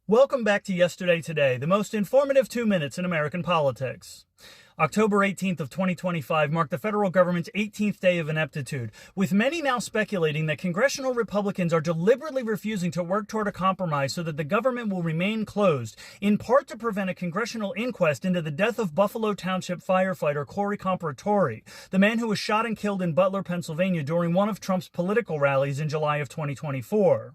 Welcome back to Yesterday Today, the most informative 2 minutes in American politics. October 18th of 2025 marked the federal government's 18th day of ineptitude, with many now speculating that congressional Republicans are deliberately refusing to work toward a compromise so that the government will remain closed, in part to prevent a congressional inquest into the death of Buffalo Township firefighter Corey Comparatori, the man who was shot and killed in Butler, Pennsylvania during one of Trump's political rallies in July of 2024.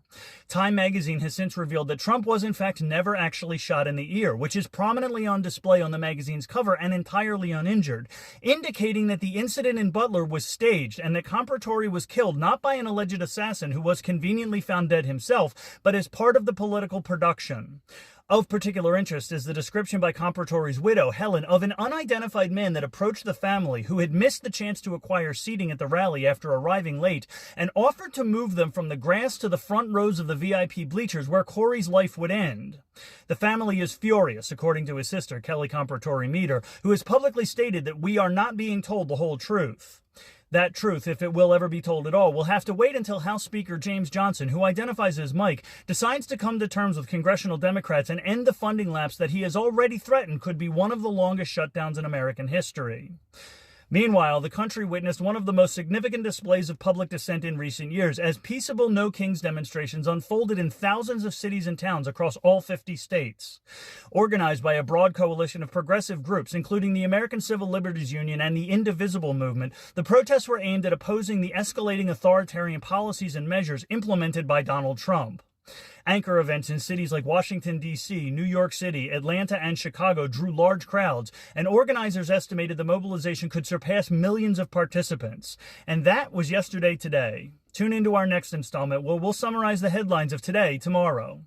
Time magazine has since revealed that Trump was in fact never actually shot in the ear, which is prominently on display on the magazine's cover and entirely uninjured, indicating that the incident in Butler was staged and that Comparatori was killed not by an alleged assassin who was conveniently found dead himself, but as part of the political production. Of particular interest is the description by Comparatori's widow, Helen, of an unidentified man that approached the family who had missed the chance to acquire seating at the rally after arriving late and offered to move them from the grass to the front rows of the VIP bleachers where Corey's life would end. The family is furious, according to his sister, Kelly Comparatori Meter, who has publicly stated that we are not being told the whole truth. That truth, if it will ever be told at all, will have to wait until House Speaker James Johnson, who identifies as Mike, decides to come to terms with congressional Democrats and end the funding lapse that he has already threatened could be one of the longest shutdowns in American history. Meanwhile, the country witnessed one of the most significant displays of public dissent in recent years as peaceable No Kings demonstrations unfolded in thousands of cities and towns across all 50 states. Organized by a broad coalition of progressive groups, including the American Civil Liberties Union and the Indivisible Movement, the protests were aimed at opposing the escalating authoritarian policies and measures implemented by Donald Trump. Anchor events in cities like Washington, D.C., New York City, Atlanta, and Chicago drew large crowds, and organizers estimated the mobilization could surpass millions of participants. And that was Yesterday Today. Tune into our next installment where we'll summarize the headlines of today tomorrow.